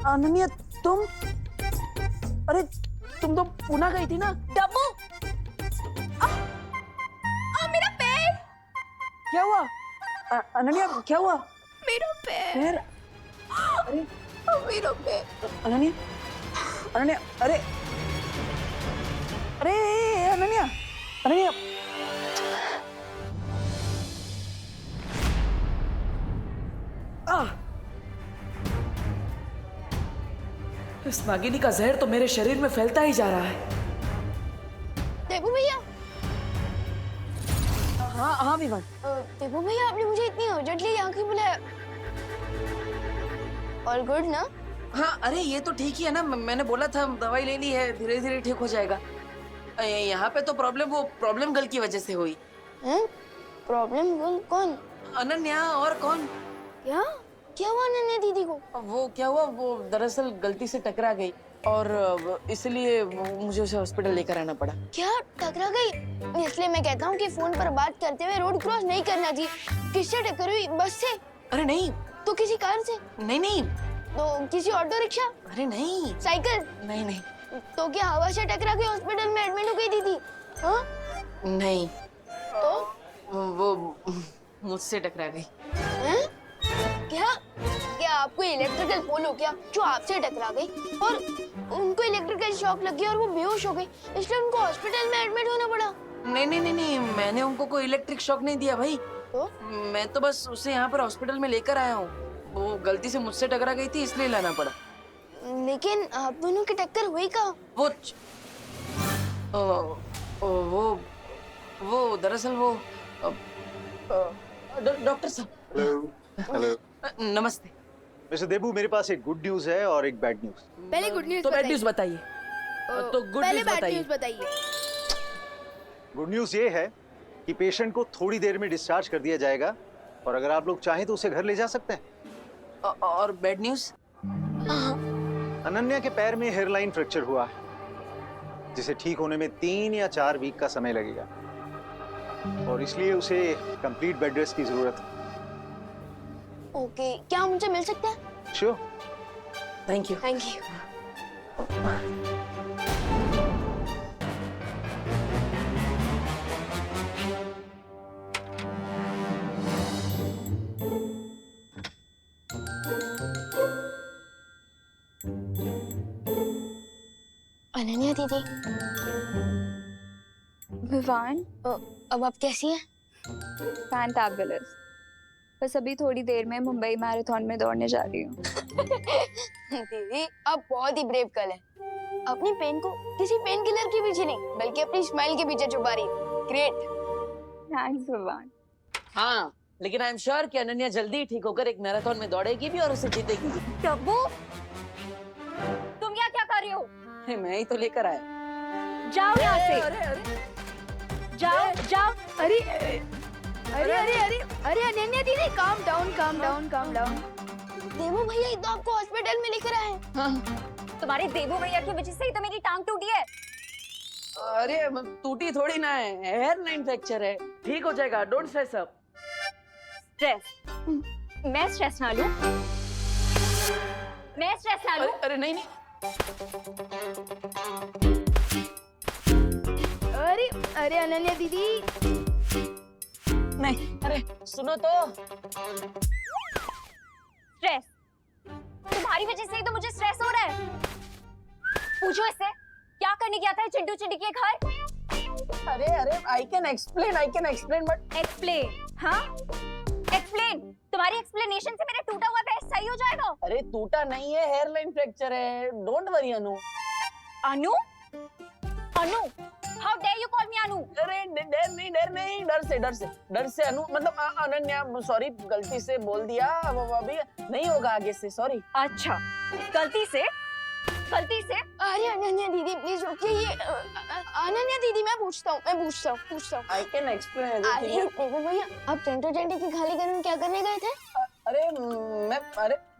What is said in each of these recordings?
अनन्या तुम, अरे तुम तो पुणे गई थी ना। डब्बू, मेरा पैर। क्या हुआ अनन्या, क्या हुआ? मेरा पैर। पैर? अरे मेरा पैर। अनन्या, अनन्या, अरे अरे अनन्या, अनन्या। इस नागिनी का जहर तो मेरे शरीर में फैलता ही जा रहा है। देबू भैया, हाँ हाँ विवान। देबू भैया, आपने मुझे इतनी अर्जेंटली यहाँ क्यों बुलाया? ऑल गुड ना? हाँ अरे ये तो ठीक ही है ना, मैंने बोला था दवाई ले ली है, धीरे धीरे ठीक हो जाएगा। यहाँ पे तो प्रॉब्लम गर्ल की वजह से हुई। हैं? प्रॉब्लम गर्ल कौन? अनन्या, और कौन? क्या हुआ अनन्या दीदी को? वो क्या हुआ, वो दरअसल गलती से टकरा गई और इसलिए मुझे उसे हॉस्पिटल लेकर आना पड़ा। क्या टकरा गई? इसलिए मैं कहता हूँ कि फोन पर बात करते हुए रोड क्रॉस नहीं करना चाहिए। किससे टक्कर हुई? बस से? अरे नहीं। तो किसी कार से? नहीं नहीं। तो किसी ऑटो रिक्शा? अरे नहीं। साइकिल? नहीं नहीं। तो क्या हवा से टकरा के हॉस्पिटल में एडमिट हो गई दीदी? हाँ? नहीं। तो वो मुझसे टकरा गई। हैं? क्या आपको इलेक्ट्रिकल पोल हो क्या जो आपसे टकरा गई और उनको इलेक्ट्रिकल शॉक लग गया और वो बेहोश हो गई, इसलिए उनको हॉस्पिटल में एडमिट होना पड़ा? नहीं नहीं नहीं नहीं, मैंने उनको कोई इलेक्ट्रिक शॉक नहीं दिया भाई। तो मैं तो बस उसे यहाँ पर हॉस्पिटल में लेकर आया हूँ। वो गलती से मुझसे टकरा गई थी इसलिए लाना पड़ा। लेकिन आप दोनों की टक्कर हुई कहाँ? वो दरअसल वो डॉक्टर साहब। हेलो। हेलो नमस्ते। मिस्टर देबू, मेरे पास एक गुड न्यूज है और एक बैड न्यूज। पहले गुड न्यूज तो बैड न्यूज बताइए। तो गुड न्यूज बताइए। गुड न्यूज ये है कि पेशेंट को थोड़ी देर में डिस्चार्ज कर दिया जाएगा और अगर आप लोग चाहें तो उसे घर ले जा सकते हैं। और बैड न्यूज? अनन्या के पैर में हेयरलाइन फ्रैक्चर हुआ है जिसे ठीक होने में 3 या 4 वीक का समय लगेगा और इसलिए उसे कंप्लीट बेड रेस्ट की जरूरत है। ओके, क्या हम उनसे मिल सकते हैं? Sure. Thank you. Thank you. Ananya दीदी, विवान, अब आप कैसी हैं? फैंटाबुलस। बस अभी थोड़ी देर में मुंबई मैराथन में दौड़ने जा रही हूँ। दीदी, आप बहुत ही ब्रेव गर्ल हैं। अपनी पेन को किसी पेन किलर के पीछे नहीं बल्कि अपनी स्माइल के पीछे छुपा रही है। ग्रेट। थैंक्स विवान। हाँ, लेकिन आई एम श्योर कि अनन्या जल्दी ही ठीक होकर एक मैराथन में दौड़ेगी भी और उसे जीतेगी। डब्बू, तुम यहाँ क्या कर रहे हो? मैं ही तो लेकर आया। जाओ यहाँ से। जाओ जाओ। अरे अरे अरे अरे अरे अनन्या दीदी, calm down calm down calm down. देवू भैया ही तो आपको हॉस्पिटल में लेकर आए हैं। हाँ। तुम्हारे देवू भैया की वजह से ही तो मेरी टांग टूटी है। अरे टूटी थोड़ी ना है, हेयरलाइन फ्रैक्चर है, ठीक हो जाएगा। Don't stress up. स्ट्रेस? मैं स्ट्रेस ना लूं? मैं स्ट्रेस ना लूं? अरे नहीं नहीं। अरे अरे अनन्या दीदी, नहीं, अरे सुनो तो। स्ट्रेस? तुम्हारी वजह से ही तो मुझे स्ट्रेस हो रहा है। पूछो इससे, क्या करने गया था चिंटू चिंटी के घर? अरे अरे I can explain but. Explain? हाँ, एक्सप्लेन। तुम्हारी एक्सप्लेनेशन से मेरा टूटा हुआ पैर सही हो जाएगा? अरे टूटा नहीं है, हेयरलाइन फ्रैक्चर है। Don't worry Anu. Anu? Anu? How dare you call me Anu? अरे डर से अनु, मतलब अनन्या, सॉरी, गलती से बोल दिया। अब अभी नहीं होगा आगे से, सॉरी। अच्छा, गलती से? अरे अनन्या दीदी प्लीज रुकिए। ये अनन्या दीदी, मैं पूछता हूँ। आई कैन एक्सप्लेन अरे एवरीथिंग। देखो भैया, आप चिंटू चिंटी की खाली घर में क्या करने गए थे? अरे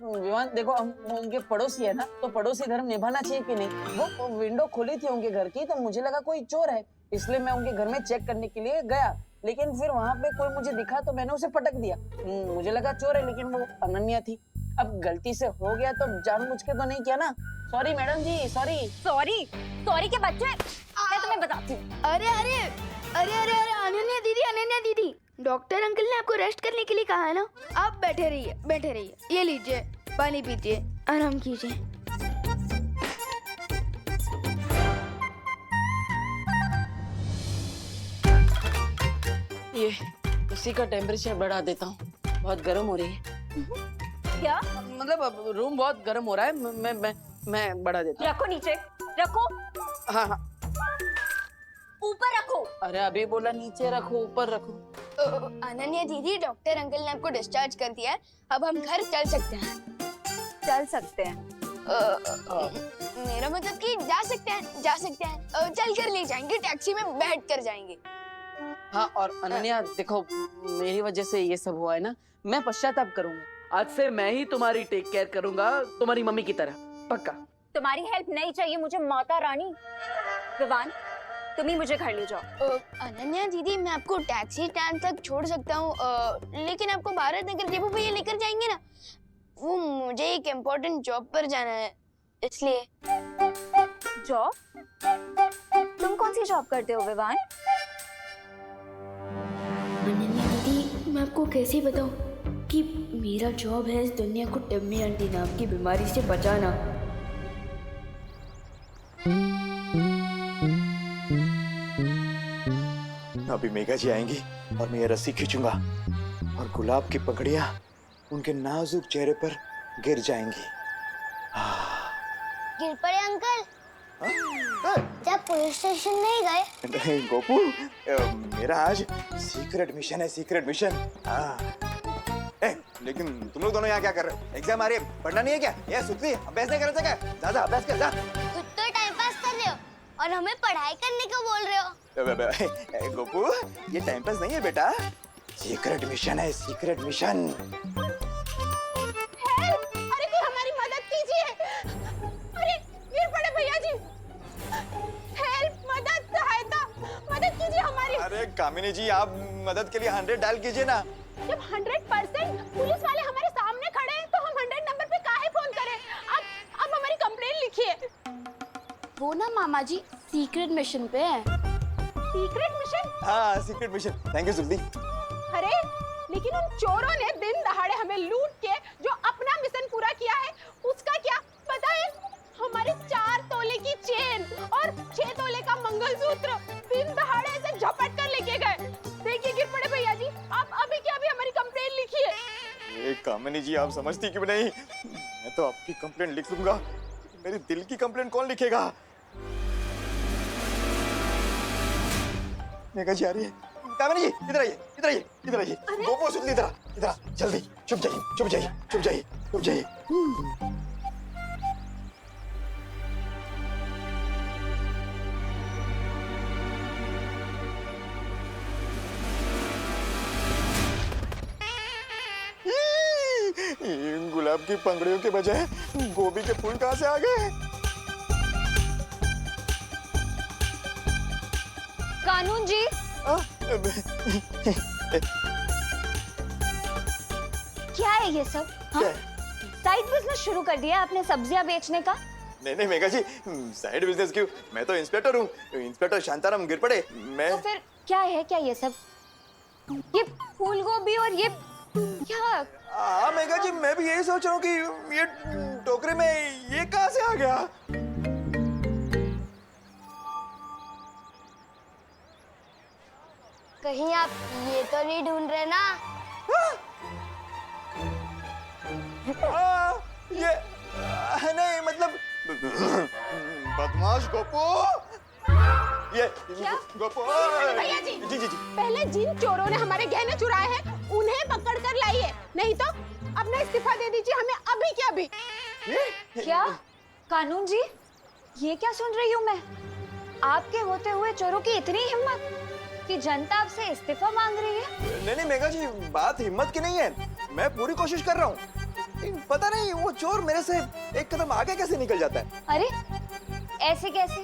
विवान, देखो हम उनके पड़ोसी है ना, तो पड़ोसी धर्म निभाना चाहिए कि नहीं। वो विंडो खुली थी उनके घर की, तो मुझे लगा कोई चोर है, इसलिए मैं उनके घर में चेक करने के लिए गया। लेकिन फिर वहाँ पे कोई मुझे दिखा तो मैंने उसे पटक दिया। मुझे लगा चोर है, लेकिन वो अनन्या थी। अब गलती से हो गया तो जानबूझ के तो नहीं किया ना। सॉरी मैडम जी, सॉरी। सॉरी सॉरी के बच्चे, मैं तुम्हें बताती हूँ। अरे अरे अरे अरे अरे अनन्या दीदी, डॉक्टर अंकल ने आपको रेस्ट करने के लिए कहा है ना। आप बैठे रहिए। ये लीजिए, पानी पीजिए, आराम कीजिए। ये इसी का टेम्परेचर बढ़ा देता हूँ, बहुत गर्म हो रही है। क्या? मतलब अब रूम बहुत गर्म हो रहा है, मैं बढ़ा देता रखो नीचे, रखो, हूँ। हाँ हाँ। ऊपर रखो। अरे अभी बोला नीचे रखो, ऊपर रखो। अनन्या दीदी, डॉक्टर अंकल ने आपको डिस्चार्ज कर दिया है, अब हम घर चल सकते हैं। चल सकते हैं? मेरा मतलब कि जा सकते हैं, चल कर ले जाएंगे, टैक्सी में बैठ कर जाएंगे। हाँ, और अनन्या देखो, मेरी वजह से ये सब हुआ है ना, मैं पश्चाताप करूंगा। आज से मैं ही तुम्हारी टेक केयर करूंगा, तुम्हारी मम्मी की तरह, पक्का। तुम्हारी हेल्प नहीं चाहिए मुझे माता रानी। विवान, तुम ही मुझे घर ले जाओ। अनन्या दीदी, मैं आपको टैक्सी स्टैंड तक छोड़ सकता हूँ, लेकिन आपको भारत नगर देवू भैया लेकर जाएंगे ना, वो मुझे एक इम्पोर्टेंट जॉब पर जाना है, इसलिए। जॉब? तुम कौन सी जॉब करते हो विवान? अनन्या दीदी, मैं आपको कैसे बताऊं कि मेरा जॉब है इस दुनिया को टम्मी आंटी नाम की बीमारी से बचाना। अभी मेघा जी आएंगी और मैं ये रस्सी खींचूंगा और गुलाब की पकड़ियां उनके नाजुक चेहरे पर गिर जाएंगी। गिर पड़े अंकल? जब पुलिस स्टेशन नहीं गए? नहीं गोपू, मेरा आज सीक्रेट मिशन है, सीक्रेट मिशन। लेकिन तुम लोग दोनों यहाँ क्या कर रहे हो? एग्जाम आ रही है, पढ़ना नहीं है क्या? ये सुखी अभ्यास नहीं कर रहे थे क्या? जा अभ्यास कर, जा। खुद तो टाइम पास कर रहे हो और हमें पढ़ाई करने को बोल रहे हो। गोपू, ये टाइम पास नहीं है बेटा, सीक्रेट मिशन है, सीक्रेट मिशन। अरे कोई हमारी मदद कीजिए। अरे गिर पड़े भैया जी। हेल्प, मदद, सहायता, मदद कीजिए हमारी। अरे कामिनी जी, आप मदद के लिए 100 डायल कीजिए ना। जब 100% पुलिस वाले हमारे सामने खड़े हैं, तो हम 100 नंबर पे काहे फोन करें? अब हमारी कंप्लेंट लिखिए। वो ना मामा जी सीक्रेट मिशन पे है। Secret mission? हाँ, सीक्रेट मिशन। थैंक यू सुल्दी। अरे लेकिन उन चोरों ने दिन दहाड़े हमें लूट के जो अपना मिशन पूरा किया है, उसका क्या पता है? हमारी 4 तोले की चेन और 6 तोले का मंगलसूत्र दिन दहाड़े ऐसे झपट कर लेके गए। देखिए गिर पड़े भैया जी, आप अभी के अभी हमारी कंप्लेंट लिखिए। ये कामिनी जी, आप समझती क्यों नहीं? मैं तो आपकी कंप्लेंट लिख लूंगा, मेरी दिल की कंप्लेंट कौन लिखेगा? मेघा जी आ रही है। कामिनी जी, इधर आइए, इधर आइए, इधर आइए। गोपू सुन, इधर आ, जल्दी, चुप जाइए, चुप जाइए, चुप जाइए, चुप जाइए। गुलाब की पंखुड़ियों के बजाय गोभी के फूल कहाँ से आ गए? कानून जी, क्या है ये सब? साइड बिजनेस शुरू कर दिया आपने सब्जियां बेचने का? नहीं मेघा जी, साइड बिजनेस क्यों? मैं तो इंस्पेक्टर हूँ, इंस्पेक्टर शांताराम गिर पड़े। मैं तो फिर क्या है, क्या ये सब? ये फूल गोभी और ये क्या? हाँ मेघा जी, मैं भी यही सोच रहा हूँ कि ये टोकरी में ये कहाँ से आ गया? कहीं आप ये तो नहीं ढूंढ रहे ना? ये नहीं, मतलब बदमाश गोपू, ये गोपू। भैया जी, जी, पहले जिन चोरों ने हमारे गहने चुराए हैं उन्हें पकड़ कर लाइए, नहीं तो अपना इस्तीफा दे दीजिए हमें अभी के अभी। क्या? कानून जी, ये क्या सुन रही हूँ मैं? आपके होते हुए चोरों की इतनी हिम्मत कि जनता आपसे इस्तीफा मांग रही है? नहीं मेघा जी, बात हिम्मत की नहीं है, मैं पूरी कोशिश कर रहा हूँ। पता नहीं वो चोर मेरे से एक कदम आगे कैसे निकल जाता है। अरे ऐसे कैसे?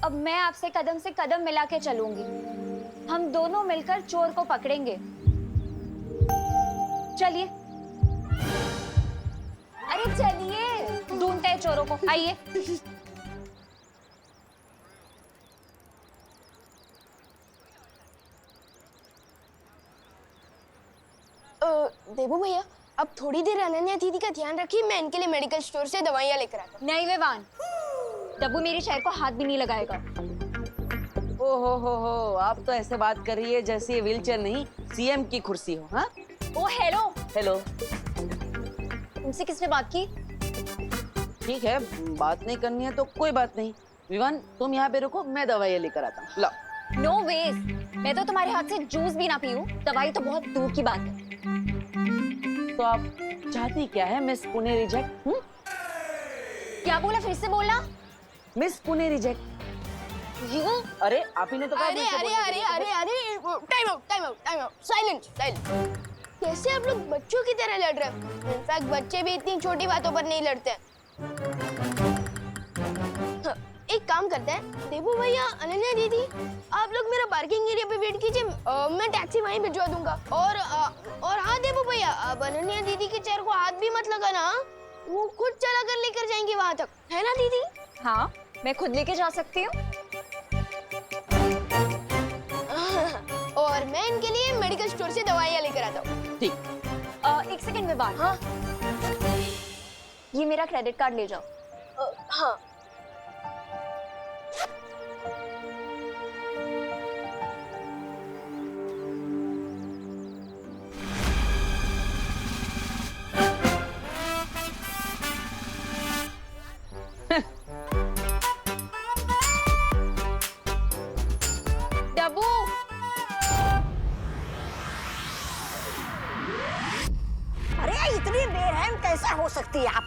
अब मैं आपसे कदम से कदम मिला के चलूंगी, हम दोनों मिलकर चोर को पकड़ेंगे। चलिए। चलिए ढूंढते हैं चोरों को, आइए। देबू भैया, अब थोड़ी देर अनन्या दीदी का ध्यान रखिए, मैं इनके लिए मेडिकल स्टोर से दवाइयाँ लेकर आता हूँ। नहीं विवान, डब्बू मेरी चेयर को हाथ भी नहीं लगाएगा। ओ हो, आप तो ऐसे बात कर रही है जैसे ये व्हीलचेयर नहीं सीएम की कुर्सी हो। हाँ ओ हेलो, हेलो, तुमसे किसने बात की? ठीक है, बात नहीं करनी है तो कोई बात नहीं। विवान तुम यहाँ पे रुको, मैं दवाइयाँ लेकर आता हूँ। लो। नो वेज, मैं तो तुम्हारे हाथ से जूस भी ना पीऊं, दवाई तो बहुत दूर की बात है। तो आप चाहती क्या है मिस पुणे रिजेक्ट? क्या बोला, फिर से बोलना। Miss Pune reject. यू? अरे आप ही ने तो कहा अरे मिस अरे पुणे अरे reject। अरे time out time out time out, silent silent. कैसे आप लोग बच्चों की तरह लड़ रहे हैं? इनफैक्ट बच्चे भी इतनी छोटी बातों पर नहीं लड़ते हैं। एक काम करते हैं, देबू भैया, अनन्या दीदी, आप लोग मेरा पार्किंग एरिया पे वेट कीजिए, मैं टैक्सी वहीं भिजवा दूंगा। और हाँ देबू भैया, अब अनन्या दीदी के चेयर को हाथ भी मत लगाना, वो खुद चला कर लेकर जाएंगी वहां तक, है ना दीदी? हाँ, मैं खुद लेके जा सकती हूँ। और मैं इनके लिए मेडिकल स्टोर से दवाइयाँ लेकर आता हूँ। ठीक। एक सेकंड में बात। हाँ ये मेरा क्रेडिट कार्ड ले जाओ। हाँ। डब्बू, अरे इतनी बेरहम कैसे हो सकती है आप?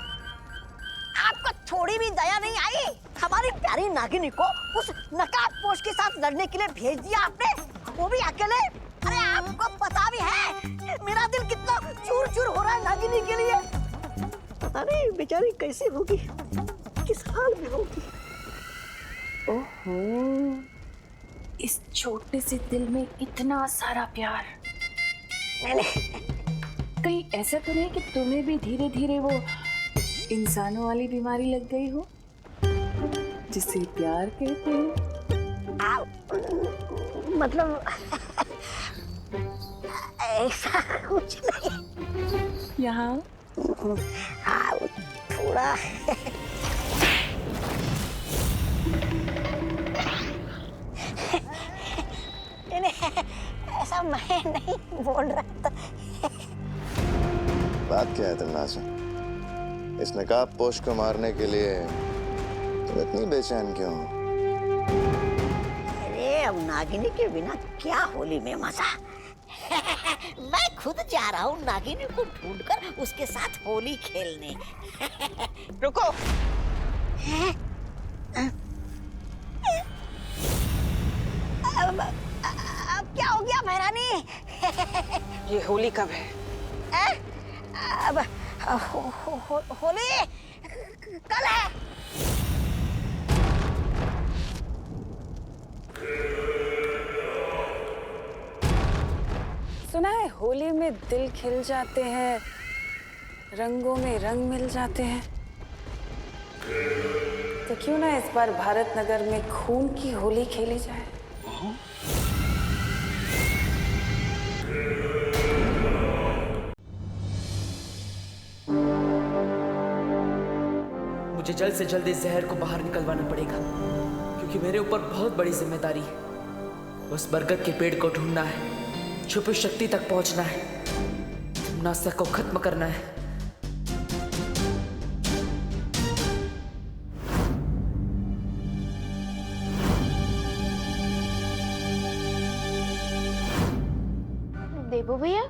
आपको थोड़ी भी दया नहीं आई? हमारी प्यारी नागिनी को उस नकाबपोश के साथ लड़ने के लिए भेज दिया आपने, वो भी अकेले। अरे आपको पता भी है मेरा दिल कितना चूर चूर हो रहा है नागिनी के लिए। पता नहीं बेचारी कैसी होगी, किस हाल में होगी। ओहो, इस छोटे से दिल में इतना सारा प्यार। कहीं ऐसा तो नहीं कि तुम्हें भी धीरे धीरे वो इंसानों वाली बीमारी लग गई हो जिसे प्यार कहते हैं? मतलब ऐसा कुछ नहीं। यहाँ हाँ, थोड़ा ऐसा मैं नहीं बोल रहा था। बात क्या है तन्नाज़? इस नकाब पोश को मारने के लिए तुम इतनी बेचैन क्यों हो? अरे अब नागिनी के बिना क्या होली में मजा। मैं खुद जा रहा हूँ नागिनी को ढूंढकर उसके साथ होली खेलने। रुको। अब क्या हो गया महारानी? ये होली कब है? अब होली कल है। सुना है होली में दिल खिल जाते हैं, रंगों में रंग मिल जाते हैं। तो क्यों ना इस बार भारत नगर में खून की होली खेली जाए? मुझे जल्द से जल्द इस जहर को बाहर निकलवाना पड़ेगा, क्योंकि मेरे ऊपर बहुत बड़ी जिम्मेदारी है। उस बरगद के पेड़ को ढूंढना है, छुपी शक्ति तक पहुंचना है, नासा को खत्म करना है। देबू भैया,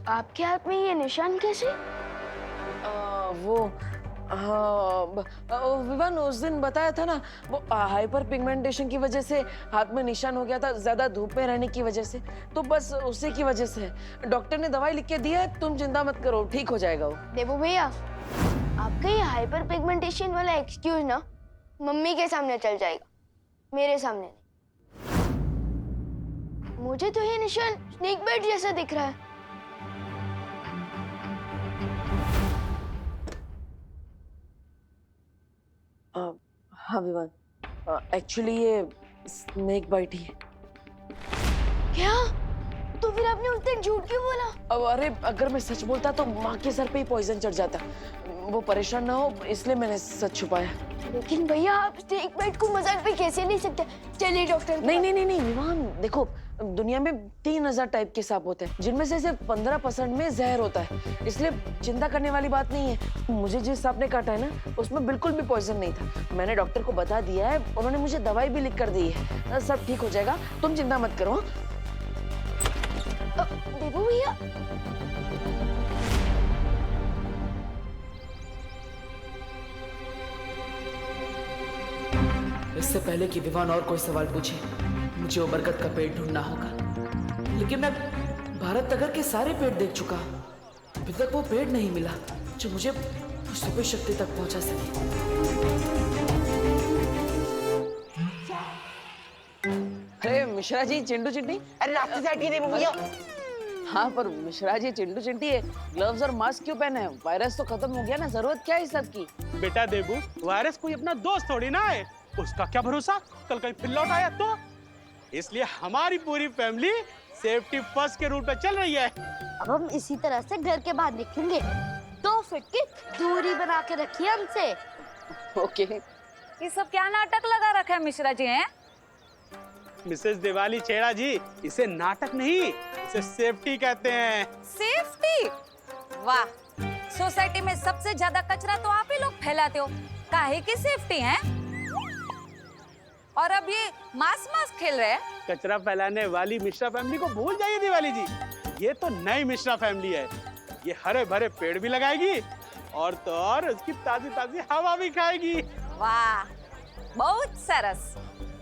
आपके हाथ में ये निशान कैसे? विवान उस दिन बताया था ना, वो हाइपर पिगमेंटेशन की वजह से हाथ में निशान हो गया था, ज्यादा धूप में रहने की वजह से। तो बस उसी की वजह से डॉक्टर ने दवाई लिख के दी है, तुम चिंता मत करो, ठीक हो जाएगा वो। देबू भैया, आपका ये हाइपर पिगमेंटेशन वाला एक्सक्यूज ना मम्मी के सामने चल जाएगा, मेरे सामने नहीं। मुझे तो ये निशान स्नेक बाइट जैसा दिख रहा है। हाँ विवान, एक्चुअली ये स्नेक बाइट ही है। क्या? तो फिर आपने उस दिन झूठ क्यों बोला? अब अरे अगर मैं सच बोलता तो माँ के सर पे ही पॉइजन चढ़ जाता, वो परेशान ना हो इसलिए मैंने सच छुपाया। लेकिन भैया आप स्नेक बाइट को मजाक में कैसे नहीं सकते? चलिए डॉक्टर। नहीं विवान, देखो दुनिया में 3000 टाइप के सांप होते हैं, जिनमें से सिर्फ 15% में जहर होता है, इसलिए चिंता करने वाली बात नहीं है। मुझे जिस सांप ने काटा है ना, उसमें बिल्कुल भी पॉइजन नहीं था। मैंने डॉक्टर को बता दिया है, उन्होंने मुझे दवाई भी लिख कर दी है, सब ठीक हो जाएगा, तुम चिंता मत करो। देबू भैया, इससे पहले कि विवान और कोई सवाल पूछे, मुझे वो बरगद का पेड़ ढूंढना होगा। लेकिन मैं भारत नगर के सारे पेड़ देख चुका, अभी तक वो पेड़ नहीं मिला जो मुझे सुपर शक्ति तक पहुंचा सके। अरे मिश्रा जी, चिंटू चिंटी, अरे रास्ते से हटिए देबू भैया। हाँ पर मिश्रा जी, चिंटू चिंटी है, ग्लव्स और मास्क क्यों पहने हैं? वायरस तो खत्म हो गया ना, जरूरत क्या है इस सब की? बेटा देबू, वायरस कोई अपना दोस्त थोड़ी ना है, उसका क्या भरोसा कल कहीं फिर लौट आया तो। इसलिए हमारी पूरी फैमिली सेफ्टी फर्स्ट के रूल पे चल रही है। अब हम इसी तरह से घर के बाहर निकलेंगे, 2 फीट की दूरी बना के रखिए हमसे। ओके। ये सब क्या नाटक लगा रखा है मिश्रा जी हैं? मिसेस दिवाली छेड़ा जी, इसे नाटक नहीं, इसे सेफ्टी कहते हैं। सेफ्टी? वाह, सोसाइटी में सबसे ज्यादा कचरा तो आप ही लोग फैलाते हो, काहे की सेफ्टी है? और अब ये मास खेल रहे हैं। कचरा फैलाने वाली मिश्रा फैमिली को भूल जाइए दिवाली जी, ये तो नई मिश्रा फैमिली है। ये हरे भरे पेड़ भी लगाएगी और तो और उसकी ताजी ताजी हवा भी खाएगी। वाह, बहुत सरस।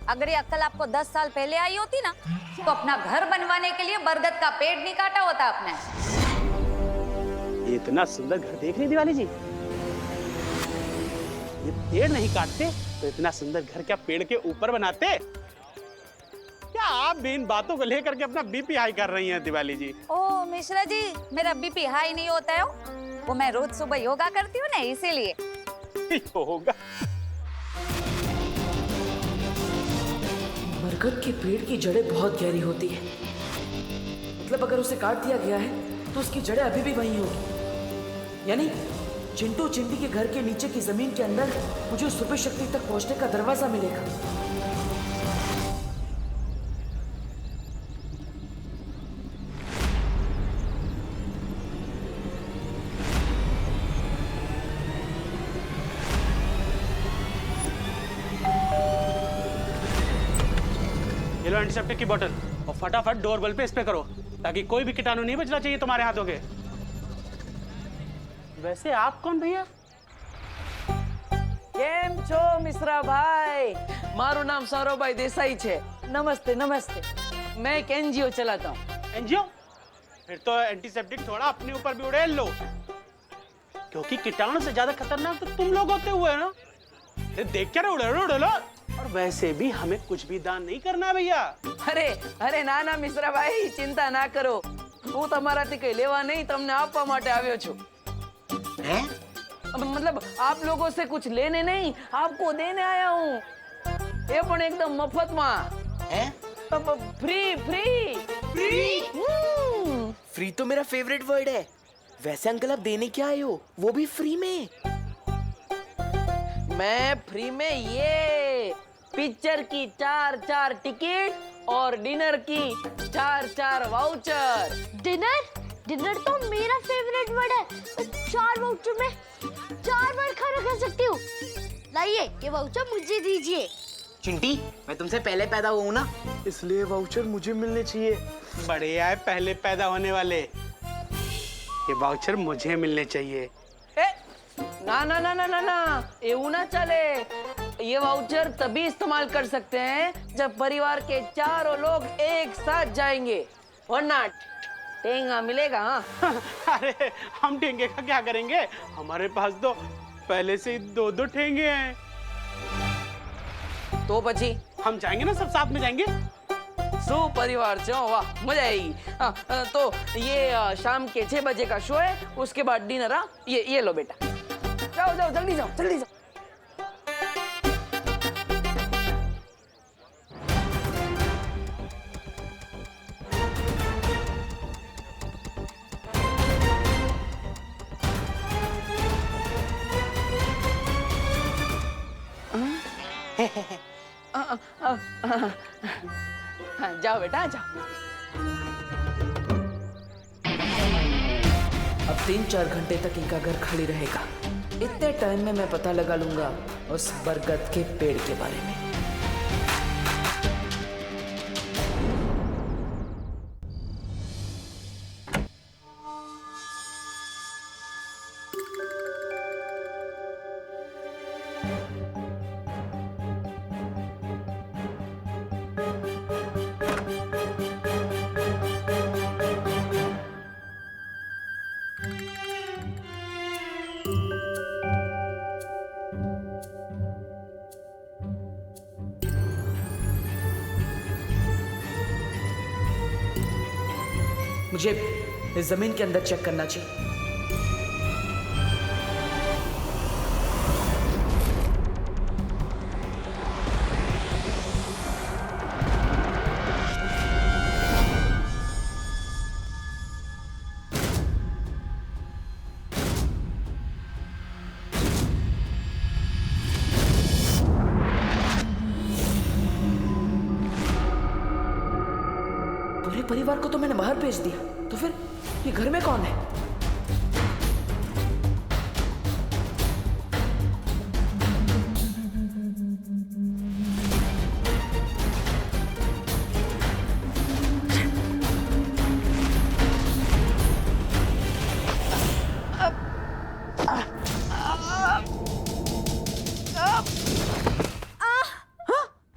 अगर ये अक्ल आपको 10 साल पहले आई होती ना, तो अपना घर बनवाने के लिए बरगद का पेड़ नहीं काटा होता आपने। ये इतना सुंदर घर देख रही दिवाली जी, ये पेड़ नहीं काटते तो इतना सुंदर घर क्या पेड़ के ऊपर बनाते? क्या आप भी इन बातों को लेकर के अपना बीपी हाई कर रही हैं दिवाली जी? ओ मिश्रा जी, मेरा बीपी हाई नहीं होता है, वो मैं रोज सुबह योगा करती हूँ ना, इसीलिए। योगा? बरगद के पेड़ की जड़ें बहुत गहरी होती है, मतलब अगर उसे काट दिया गया है तो उसकी जड़ें अभी भी वहीं होगी। यानी चिंटू चिंटी के घर के नीचे की जमीन के अंदर मुझे उस सुपर शक्ति तक पहुंचने का दरवाजा मिलेगा। ये लो एंटीसेप्टिक की बोतल और फटाफट डोरबेल पे स्प्रे करो, ताकि कोई भी कीटाणु नहीं बचना चाहिए तुम्हारे हाथों के। वैसे आप कौन भैया? केम छो मिश्रा भाई? मारू नाम सौरभभाई देसाई छे। नमस्ते नमस्ते। मैं एक एनजीओ चलाता हूँ। एनजीओ? फिर तो एंटीसेप्टिक थोड़ा अपने ऊपर भी उड़ेल लो, क्योंकि कीटाणु से ज्यादा खतरनाक तो तुम लोग होते हुए ना। देख क्या उड़े लो। और वैसे भी हमें कुछ भी दान नहीं करना भैया। अरे अरे ना ना मिश्रा भाई, चिंता ना करो, હું તમારાથી કઈ લેવા નહીં, તમને આપવા માટે આવ્યો છું। मतलब आप लोगों से कुछ लेने नहीं, आपको देने आया हूँ, ये पण एकदम मफत में। Free free free. फ्री तो मेरा फेवरेट वर्ड है। वैसे अंकल आप देने क्या आए हो, वो भी फ्री में? मैं फ्री में ये पिक्चर की 4 टिकट और डिनर की 4 वाउचर। डिनर तो मेरा फेवरेट वर्ड है। 4 वाउचर में 4 बार खाना खा सकती हूँ। लाइए, ये वाउचर मुझे दीजिए। चिंटी, मैं तुमसे पहले पैदा हुआ हूँ ना, इसलिए वाउचर मुझे मिलने चाहिए। बढ़िया है, पहले पैदा होने वाले, ये वाउचर मुझे मिलने चाहिए। ना ना ना ना ना ना, એવું ना चले। ये वाउचर तभी इस्तेमाल कर सकते हैं जब परिवार के 4 लोग एक साथ जाएंगे, वरना टेंगा मिलेगा। हाँ। अरे हम ठेंगे का क्या करेंगे, हमारे पास तो पहले से ही 2 ठेंगे हैं। तो પછી हम जाएंगे ना, सब साथ में जाएंगे। परिवार से वाह, मजा आएगी। तो ये शाम के 6 बजे का शो है, उसके बाद डिनर। ये लो बेटा, जाओ जाओ, जल्दी जाओ जल्दी जाओ। हाँ, जाओ बेटा जाओ। अब 3-4 घंटे तक इनका घर खाली रहेगा। इतने टाइम में मैं पता लगा लूंगा उस बरगद के पेड़ के बारे में। मुझे इस जमीन के अंदर चेक करना चाहिए। पूरे परिवार को तो मैंने बाहर भेज दिया, तो फिर ये घर में कौन है?